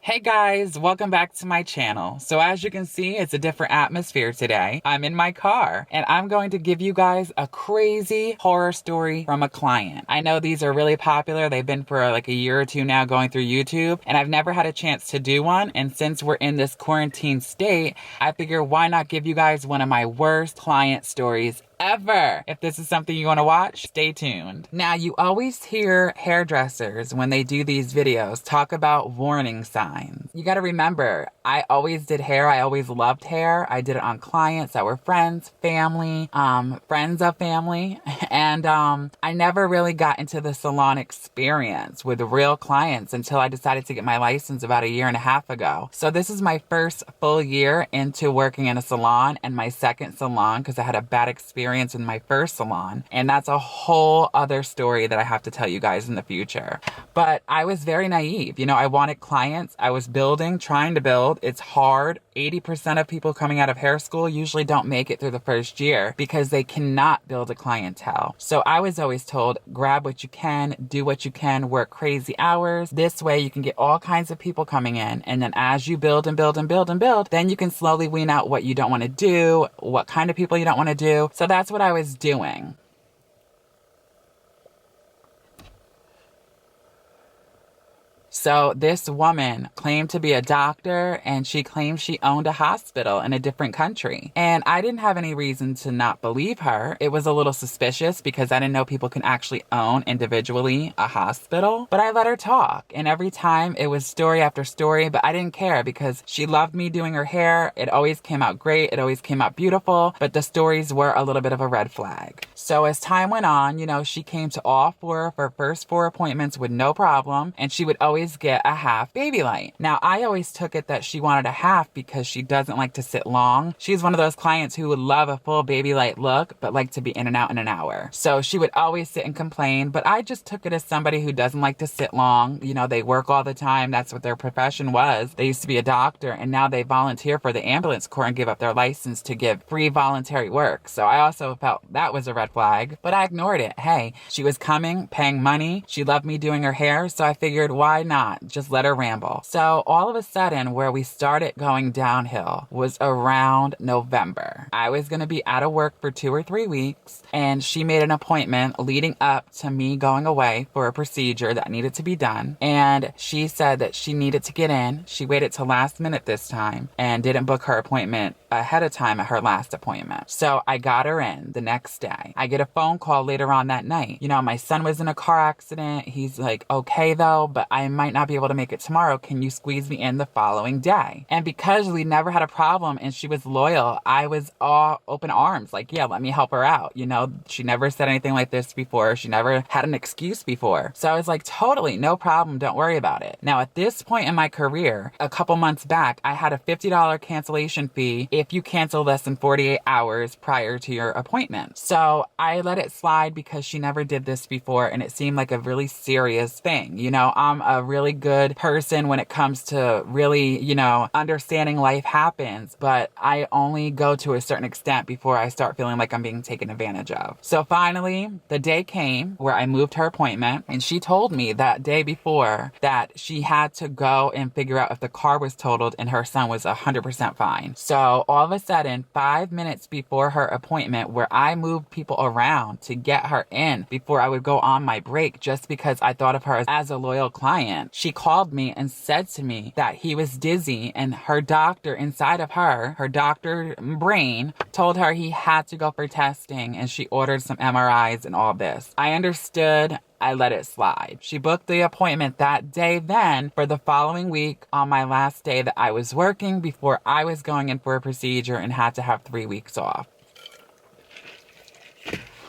Hey guys, welcome back to my channel. So as you can see, it's a different atmosphere today. I'm in my car and I'm going to give you guys a crazy horror story from a client. I know these are really popular. They've been for like a year or two now going through YouTube, and I've never had a chance to do one. And since we're in this quarantine state, I figure why not give you guys one of my worst client stories ever. If this is something you want to watch, stay tuned. Now, you always hear hairdressers when they do these videos talk about warning signs. You got to remember, I always did hair. I always loved hair. I did it on clients that were friends, family, friends of family. And I never really got into the salon experience with real clients until I decided to get my license about a year and a half ago. So this is my first full year into working in a salon and my second salon because I had a bad experience in my first salon, and that's a whole other story that I have to tell you guys in the future. But I was very naive. I wanted clients. I was trying to build. It's hard. 80% of people coming out of hair school usually don't make it through the first year because they cannot build a clientele. So I was always told, grab what you can, do what you can, work crazy hours. This way you can get all kinds of people coming in. And then as you build and build and build and build, then you can slowly wean out what you don't want to do, what kind of people you don't want to do. So that's what I was doing. So this woman claimed to be a doctor, and she claimed she owned a hospital in a different country. And I didn't have any reason to not believe her. It was a little suspicious because I didn't know people can actually own individually a hospital. But I let her talk, and every time it was story after story, but I didn't care because she loved me doing her hair. It always came out great. It always came out beautiful, but the stories were a little bit of a red flag. So as time went on, she came to all four of her first 4 appointments with no problem, and she would always get a half baby light. Now, I always took it that she wanted a half because she doesn't like to sit long. She's one of those clients who would love a full baby light look, but like to be in and out in an hour. So she would always sit and complain, but I just took it as somebody who doesn't like to sit long. They work all the time. That's what their profession was. They used to be a doctor, and now they volunteer for the ambulance corps and give up their license to give free voluntary work. So I also felt that was a red flag, but I ignored it. Hey, she was coming, paying money. She loved me doing her hair, so I figured, why not? Just let her ramble. So all of a sudden, where we started going downhill was around November. I was going to be out of work for 2 or 3 weeks, and she made an appointment leading up to me going away for a procedure that needed to be done. And she said that she needed to get in. She waited till last minute this time and didn't book her appointment ahead of time at her last appointment. So I got her in the next day. I get a phone call later on that night. My son was in a car accident. He's like, okay though, but I might not be able to make it tomorrow. Can you squeeze me in the following day? And because we never had a problem and she was loyal, I was all open arms. Like, yeah, let me help her out. She never said anything like this before. She never had an excuse before. So I was like, totally, no problem. Don't worry about it. Now, at this point in my career, a couple months back, I had a $50 cancellation fee if you cancel less than 48 hours prior to your appointment. So I let it slide because she never did this before, and it seemed like a really serious thing. I'm a really good person when it comes to really, understanding life happens, but I only go to a certain extent before I start feeling like I'm being taken advantage of. So finally, the day came where I moved her appointment, and she told me that day before that she had to go and figure out if the car was totaled and her son was 100% fine. So all of a sudden, 5 minutes before her appointment, where I moved people around to get her in before I would go on my break just because I thought of her as a loyal client, she called me and said to me that he was dizzy, and her doctor inside of her doctor brain told her he had to go for testing, and she ordered some MRIs and all this. I understood. I let it slide. She booked the appointment that day then for the following week on my last day that I was working before I was going in for a procedure and had to have 3 weeks off.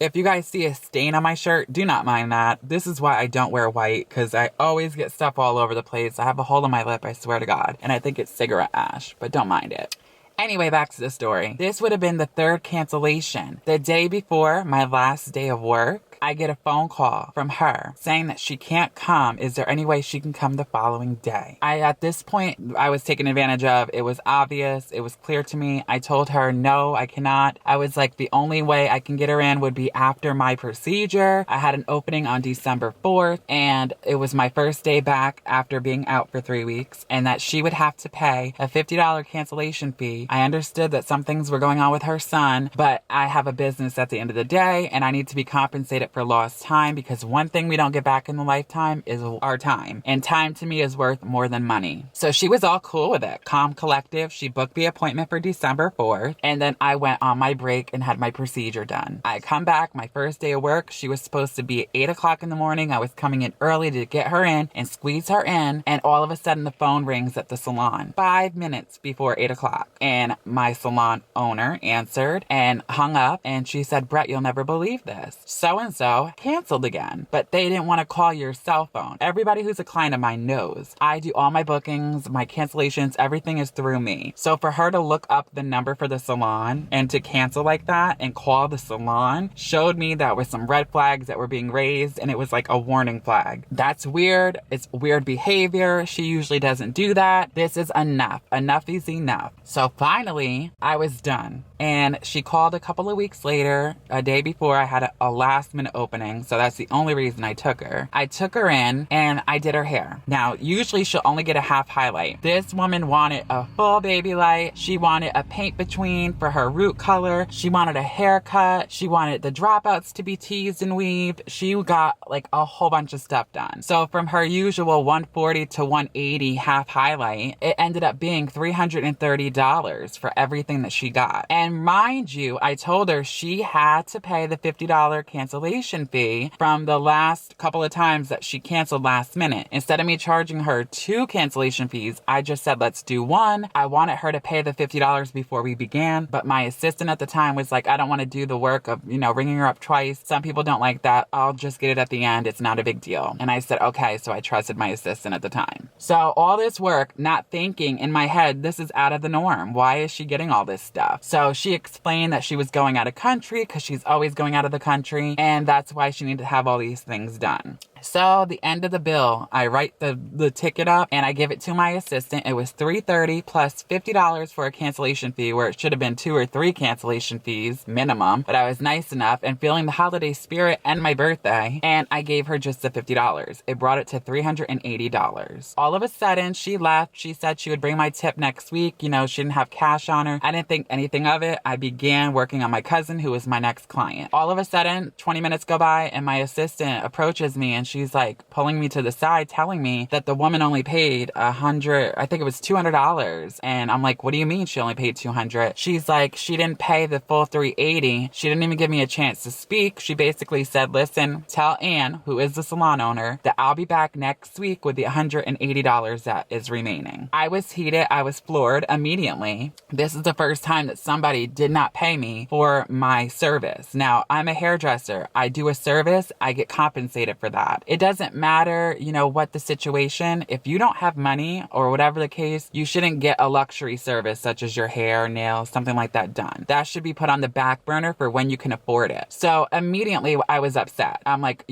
If you guys see a stain on my shirt, do not mind that. This is why I don't wear white, because I always get stuff all over the place. I have a hole in my lip, I swear to God, and I think it's cigarette ash, but don't mind it. Anyway, back to the story. This would have been the 3rd cancellation. The day before my last day of work, I get a phone call from her saying that she can't come. Is there any way she can come the following day? At this point, I was taken advantage of. It was obvious. It was clear to me. I told her, no, I cannot. I was like, the only way I can get her in would be after my procedure. I had an opening on December 4th, and it was my first day back after being out for 3 weeks, and that she would have to pay a $50 cancellation fee. I understood that some things were going on with her son, but I have a business at the end of the day, and I need to be compensated for lost time, because one thing we don't get back in the lifetime is our time. And time to me is worth more than money. So she was all cool with it. Calm, collective. She booked the appointment for December 4th, and then I went on my break and had my procedure done. I come back, my first day of work. She was supposed to be at 8 o'clock in the morning. I was coming in early to get her in and squeeze her in, and all of a sudden the phone rings at the salon 5 minutes before 8 o'clock. And my salon owner answered and hung up, and she said, Brett, you'll never believe this. So-and-so canceled again, but they didn't want to call your cell phone. Everybody who's a client of mine knows I do all my bookings, my cancellations, everything is through me. So for her to look up the number for the salon and to cancel like that and call the salon showed me that was some red flags that were being raised, and it was like a warning flag. That's weird. It's weird behavior. She usually doesn't do that. This is enough. Enough is enough. So finally, I was done. And she called a couple of weeks later, a day before I had a last minute opening. So that's the only reason I took her. I took her in and I did her hair. Now, usually she'll only get a half highlight. This woman wanted a full baby light. She wanted a paint between for her root color. She wanted a haircut. She wanted the dropouts to be teased and weaved. She got like a whole bunch of stuff done. So from her usual 140 to 180 half highlight, it ended up being $330 for everything that she got. And mind you, I told her she had to pay the $50 cancellation fee from the last couple of times that she canceled last minute. Instead of me charging her 2 cancellation fees, I just said, let's do 1. I wanted her to pay the $50 before we began, but my assistant at the time was like, I don't want to do the work of, ringing her up twice. Some people don't like that. I'll just get it at the end. It's not a big deal. And I said, okay. So I trusted my assistant at the time. So all this work, not thinking in my head, this is out of the norm. Why is she getting all this stuff? So she explained that she was going out of country because she's always going out of the country, and that's why she needed to have all these things done. So the end of the bill, I write the ticket up and I give it to my assistant. It was $330 plus $50 for a cancellation fee, where it should have been 2 or 3 cancellation fees minimum. But I was nice enough and feeling the holiday spirit and my birthday, and I gave her just the $50. It brought it to $380. All of a sudden, she left. She said she would bring my tip next week. She didn't have cash on her. I didn't think anything of it. I began working on my cousin, who was my next client. All of a sudden, 20 minutes go by and my assistant approaches me, and she's like pulling me to the side, telling me that the woman only paid $200. And I'm like, what do you mean she only paid $200? She's like, she didn't pay the full $380. She didn't even give me a chance to speak. She basically said, listen, tell Ann, who is the salon owner, that I'll be back next week with the $180 that is remaining. I was heated. I was floored immediately. This is the first time that somebody did not pay me for my service. Now, I'm a hairdresser. I do a service. I get compensated for that. It doesn't matter, what the situation. If you don't have money or whatever the case, you shouldn't get a luxury service such as your hair, nails, something like that done. That should be put on the back burner for when you can afford it. So immediately I was upset. I'm like,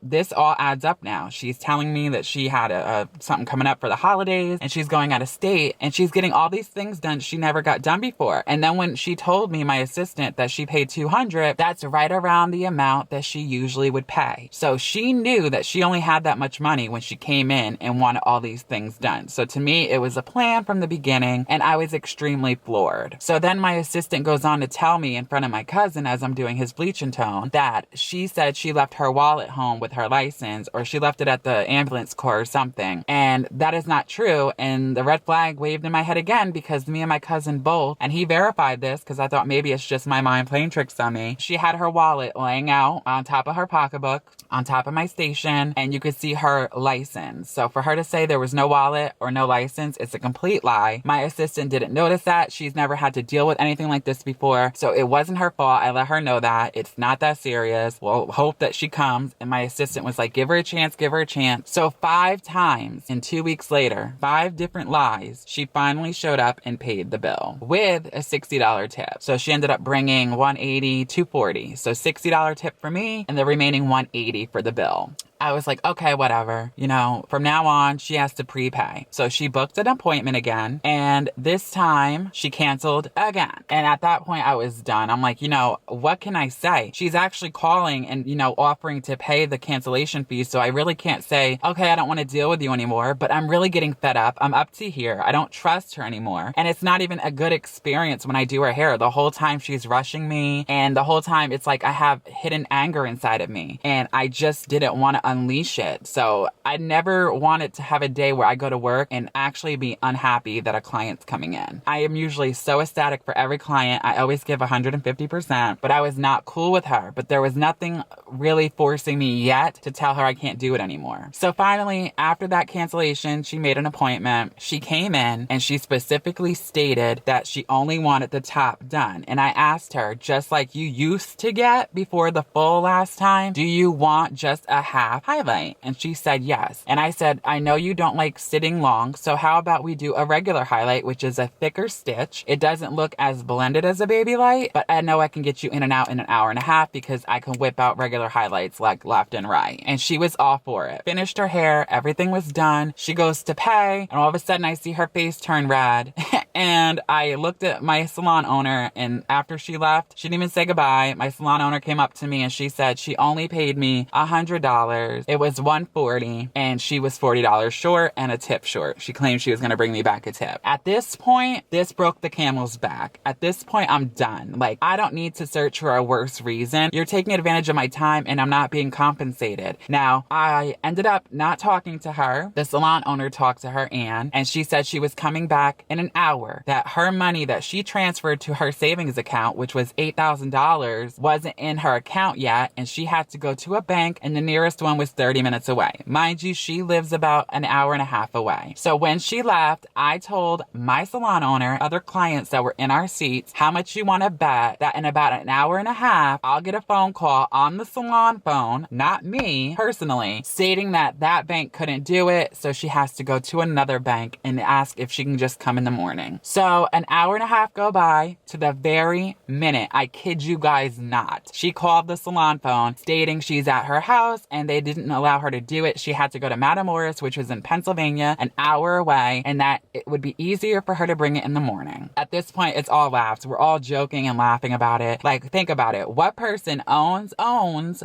this all adds up now. She's telling me that she had something coming up for the holidays and she's going out of state and she's getting all these things done she never got done before. And then when she told me, my assistant, that she paid $200, that's right around the amount that she usually would pay. So she knew that she only had that much money when she came in and wanted all these things done. So to me, it was a plan from the beginning, and I was extremely floored. So then my assistant goes on to tell me in front of my cousin, as I'm doing his bleach and tone, that she said she left her wallet home with her license, or she left it at the ambulance corps or something. And that is not true. And the red flag waved in my head again, because me and my cousin both, and he verified this because I thought maybe it's just my mind playing tricks on me. She had her wallet laying out on top of her pocketbook, on top of my station, cancellation and you could see her license. So for her to say there was no wallet or no license, it's a complete lie. My assistant didn't notice that. She's never had to deal with anything like this before. So it wasn't her fault. I let her know that. It's not that serious. We'll hope that she comes. And my assistant was like, give her a chance, give her a chance. So 5 times in 2 weeks later, 5 different lies, she finally showed up and paid the bill with a $60 tip. So she ended up bringing $180, $240. So $60 tip for me and the remaining $180 for the bill. I was like, okay, whatever. You know, from now on, she has to prepay. So she booked an appointment again. And this time she canceled again. And at that point I was done. I'm like, you know, what can I say? She's actually calling and, you know, offering to pay the cancellation fee. So I really can't say, okay, I don't want to deal with you anymore, but I'm really getting fed up. I'm up to here. I don't trust her anymore. And it's not even a good experience when I do her hair. The whole time she's rushing me. And the whole time it's like I have hidden anger inside of me. And I just didn't want to unleash it. So I never wanted to have a day where I go to work and actually be unhappy that a client's coming in. I am usually so ecstatic for every client. I always give 150%, but I was not cool with her. But there was nothing really forcing me yet to tell her I can't do it anymore. So finally, after that cancellation, she made an appointment. She came in and she specifically stated that she only wanted the top done. And I asked her, just like you used to get before the full last time, do you want just a half highlight? And she said yes. And I said, I know you don't like sitting long, so how about we do a regular highlight, which is a thicker stitch. It doesn't look as blended as a baby light, but I know I can get you in and out in an hour and a half because I can whip out regular highlights like left and right. And she was all for it. Finished her hair, everything was done. She goes to pay, and all of a sudden I see her face turn red. And I looked at my salon owner, and after she left, she didn't even say goodbye. My salon owner came up to me and she said she only paid me $100. It was $140, and she was $40 short and a tip short. She claimed she was going to bring me back a tip. At this point, this broke the camel's back. At this point, I'm done. Like, I don't need to search for a worse reason. You're taking advantage of my time and I'm not being compensated. Now, I ended up not talking to her. The salon owner talked to her, Anne, and she said she was coming back in an hour, that her money that she transferred to her savings account, which was $8,000, wasn't in her account yet, and she had to go to a bank, and the nearest one was 30 minutes away. Mind you, she lives about an hour and a half away. So when she left, I told my salon owner, other clients that were in our seats, how much you want to bet that in about an hour and a half, I'll get a phone call on the salon phone, not me personally, stating that that bank couldn't do it, so she has to go to another bank and ask if she can just come in the morning. So an hour and a half go by to the very minute, I kid you guys not, she called the salon phone stating she's at her house and they didn't allow her to do it. She had to go to Matamoros, which was in Pennsylvania, an hour away, and that it would be easier for her to bring it in the morning. At this point, it's all laughs. We're all joking and laughing about it. Like, think about it. What person owns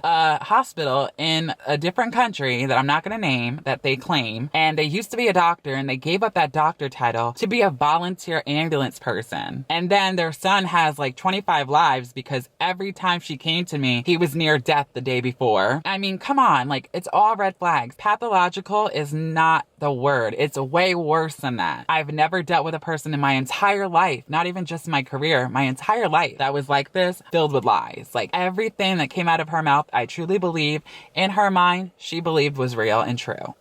a hospital in a different country that I'm not going to name, that they claim, and they used to be a doctor and they gave up that doctor title to be a volunteer ambulance person. And then their son has like 25 lives because every time she came to me, he was near death the day before. I mean, come on, like, it's all red flags. Pathological is not the word. It's way worse than that. I've never dealt with a person in my entire life, not even just my career, my entire life, that was like this, filled with lies. Like, everything that came out of her mouth, I truly believe in her mind, she believed was real and true.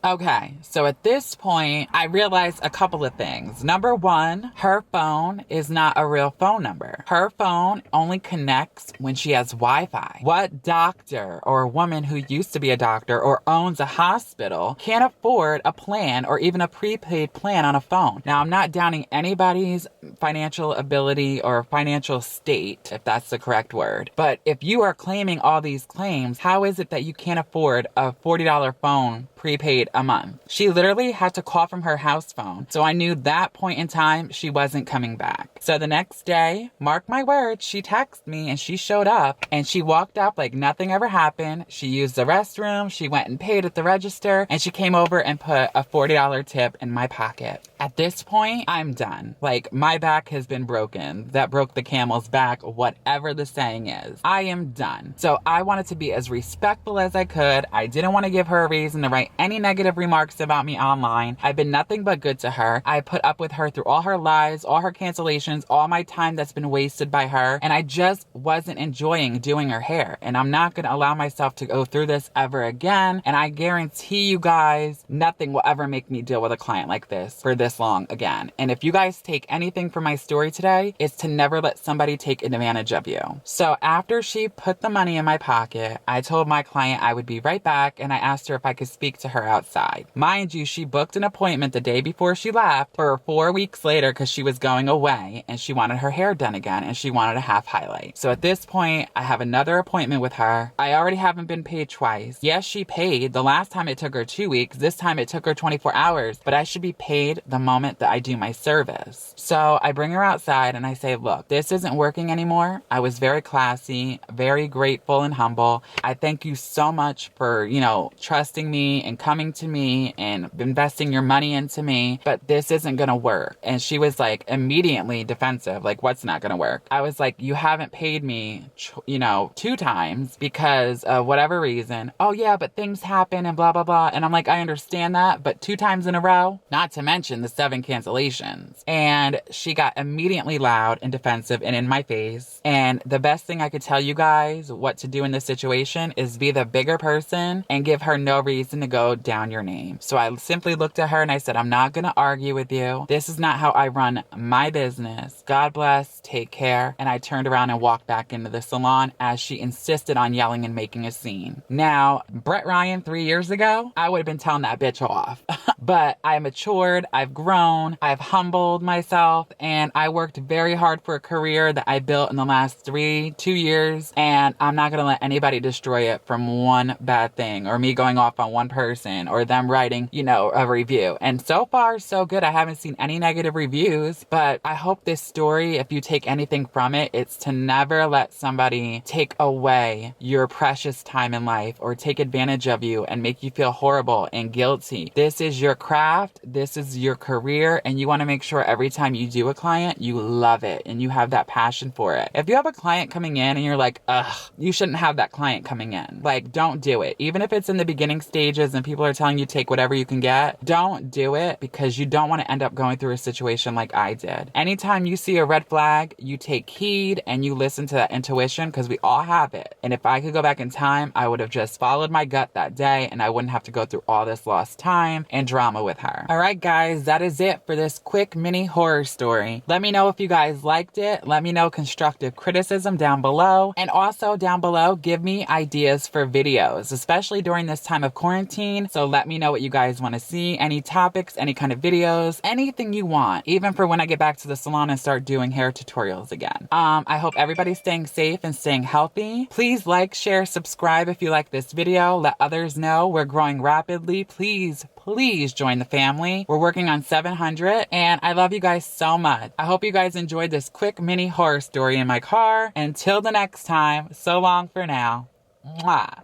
Okay, so at this point, I realized a couple of things. Number one, her phone is not a real phone number. Her phone only connects when she has Wi-Fi. What doctor or woman who used to be a doctor or owns a hospital can't afford a plan or even a prepaid plan on a phone? Now, I'm not downing anybody's financial ability or financial state, if that's the correct word. But if you are claiming all these claims, how is it that you can't afford a $40 phone prepaid a month? She literally had to call from her house phone. So I knew that point in time, she wasn't coming back. So the next day, mark my words, she texted me and she showed up and she walked up like nothing ever happened. She used the restroom. She went and paid at the register and she came over and put a $40 tip in my pocket. At this point, I'm done. Like, my back has been broken. That broke the camel's back, whatever the saying is. I am done. So I wanted to be as respectful as I could. I didn't want to give her a reason to write any negative remarks about me online. I've been nothing but good to her. I put up with her through all her lies, all her cancellations, all my time that's been wasted by her. And I just wasn't enjoying doing her hair. And I'm not going to allow myself to go through this ever again. And I guarantee you guys, nothing will ever make me deal with a client like this for this long again. And if you guys take anything from my story today, it's to never let somebody take advantage of you. So after she put the money in my pocket, I told my client I would be right back, and I asked her if I could speak to her outside. Mind you, she booked an appointment the day before she left for 4 weeks later because she was going away and she wanted her hair done again and she wanted a half highlight. So at this point, I have another appointment with her. I already haven't been paid twice. Yes, she paid. The last time it took her 2 weeks. This time it took her 24 hours, but I should be paid the moment that I do my service. So I bring her outside and I say, look, this isn't working anymore. I was very classy, very grateful and humble. I thank you so much for, trusting me and coming to me and investing your money into me, but this isn't going to work. And she was like immediately defensive. Like, what's not going to work? I was like, you haven't paid me, 2 times because of whatever reason. Oh yeah, but things happen and blah, blah, blah. And I'm like, I understand that, but 2 times in a row, not to mention the 7 cancellations. And she got immediately loud and defensive and in my face. And the best thing I could tell you guys what to do in this situation is be the bigger person and give her no reason to go down your name. So I simply looked at her and I said, I'm not going to argue with you. This is not how I run my business. God bless. Take care. And I turned around and walked back into the salon as she insisted on yelling and making a scene. Now, Brett Ryan 3 years ago, I would have been telling that bitch off. But I matured, I've grown, I've humbled myself, and I worked very hard for a career that I built in the last 2 years, and I'm not going to let anybody destroy it from one bad thing, or me going off on one person, or them writing, a review. And so far, so good. I haven't seen any negative reviews, but I hope this story, if you take anything from it, it's to never let somebody take away your precious time in life, or take advantage of you and make you feel horrible and guilty. This is your craft, this is your career, and you want to make sure every time you do a client, you love it and you have that passion for it. If you have a client coming in and you're like, ugh, you shouldn't have that client coming in. Like, don't do it. Even if it's in the beginning stages and people are telling you take whatever you can get, don't do it, because you don't want to end up going through a situation like I did. Anytime you see a red flag, you take heed and you listen to that intuition, because we all have it. And if I could go back in time, I would have just followed my gut that day and I wouldn't have to go through all this lost time and drama with her. All right, guys, that is it for this quick mini horror story. Let me know if you guys liked it. Let me know constructive criticism down below. And also down below, give me ideas for videos, especially during this time of quarantine. So let me know what you guys want to see, any topics, any kind of videos, anything you want, even for when I get back to the salon and start doing hair tutorials again. I hope everybody's staying safe and staying healthy. Please like, share, subscribe if you like this video. Let others know we're growing rapidly. Please join the family. We're working on 700 and I love you guys so much. I hope you guys enjoyed this quick mini horror story in my car. Until the next time, so long for now. Mwah.